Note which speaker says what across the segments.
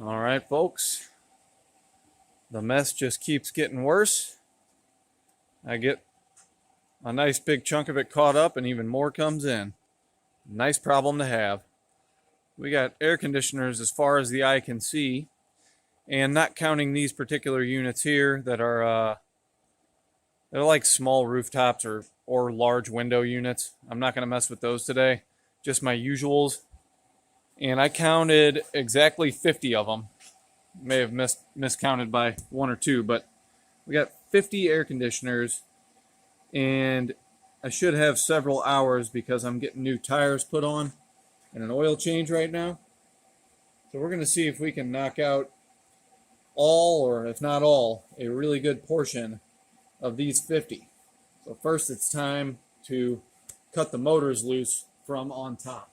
Speaker 1: All right, folks. The mess just keeps getting worse. I get a nice big chunk of it caught up and even more comes in. Nice problem to have. We got air conditioners as far as the eye can see, and not counting these particular units here that are they're like small rooftops or large window units. I'm not going to mess with those today. Just my usuals. And I counted exactly 50 of them. May have miscounted by one or two, but we got 50 air conditioners, and I should have several hours because I'm getting new tires put on and an oil change right now. So we're going to see if we can knock out all, or if not all, a really good portion of these 50. So first it's time to cut the motors loose from on top.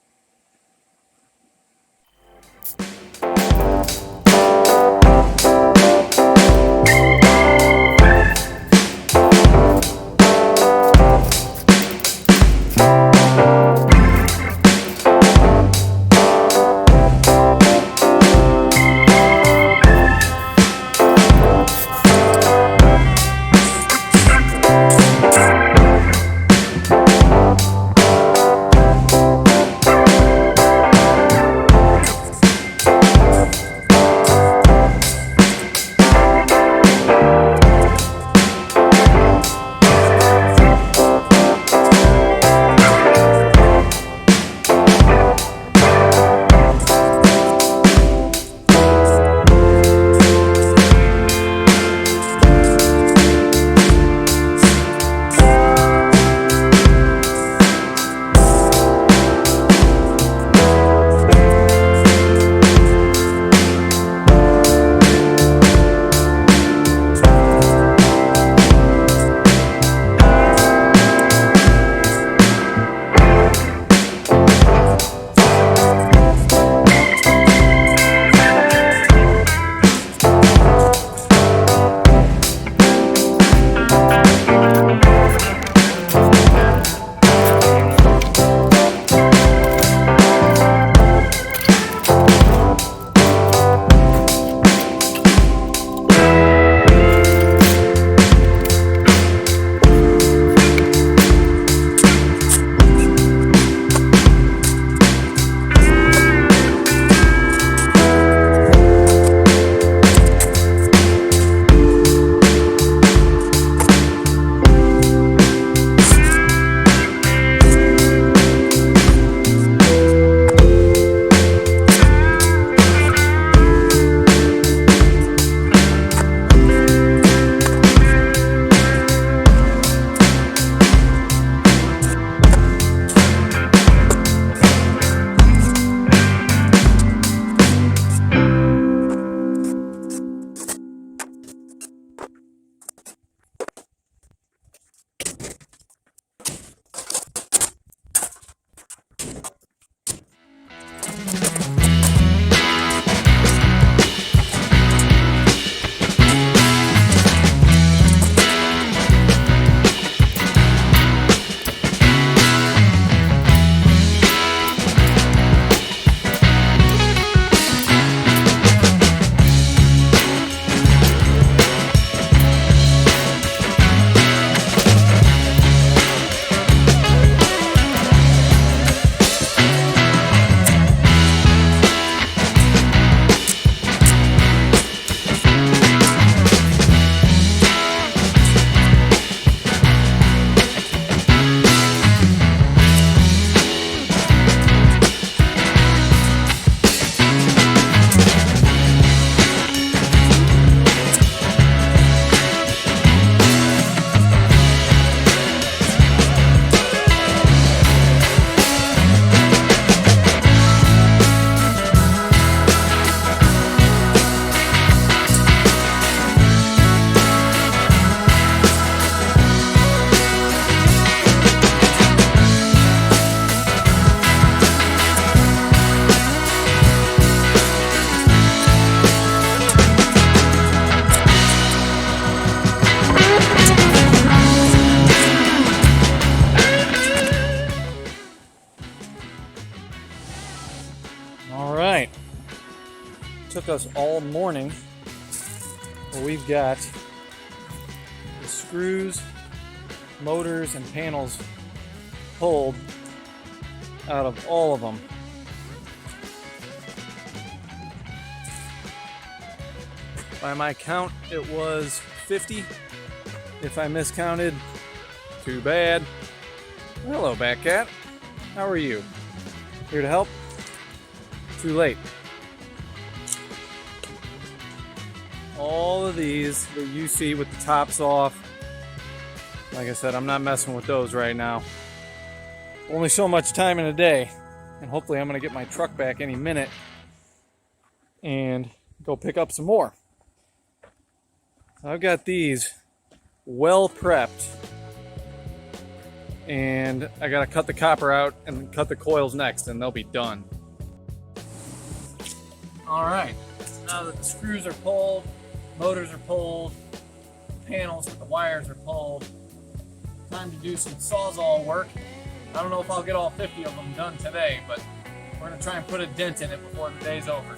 Speaker 1: took us all morning. Well, we've got the screws, motors, and panels pulled out of all of them. By my count, it was 50. If I miscounted, too bad. Hello, Batcat. How are you? Here to help? Too late. All of these that you see with the tops off, like I said, I'm not messing with those right now. Only so much time in a day, and hopefully I'm going to get my truck back any minute and go pick up some more. I've got these well prepped, and I got to cut the copper out and cut the coils next, and they'll be done. All right, now that the screws are pulled, motors are pulled, panels with the wires are pulled, time to do some Sawzall work. I don't know if I'll get all 50 of them done today, but we're going to try and put a dent in it before the day's over.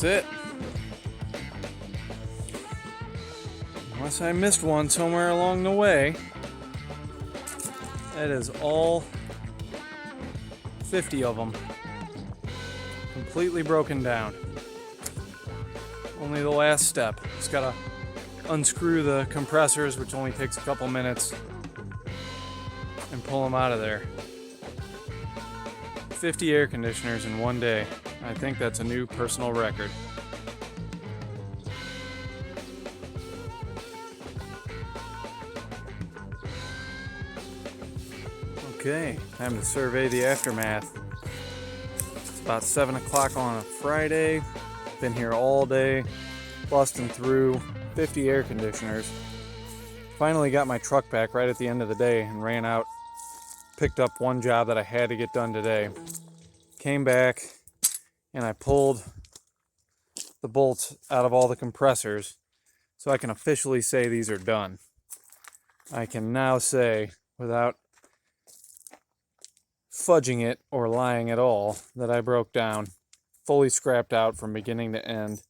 Speaker 1: That's it. Unless I missed one somewhere along the way. That is all 50 of them. Completely broken down. Only the last step. Just gotta unscrew the compressors, which only takes a couple minutes, and pull them out of there. 50 air conditioners in one day. I think that's a new personal record. Okay, time to survey the aftermath. It's about 7 o'clock on a Friday. Been here all day, busting through 50 air conditioners. Finally got my truck back right at the end of the day and ran out, picked up one job that I had to get done today. Came back and I pulled the bolts out of all the compressors so I can officially say these are done. I can now say, without fudging it or lying at all, that I broke down, fully scrapped out from beginning to end,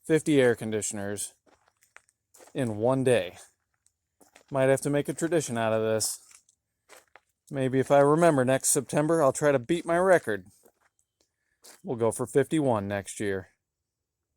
Speaker 1: 50 air conditioners in one day. Might have to make a tradition out of this. Maybe if I remember next September, I'll try to beat my record. We'll go for 51 next year.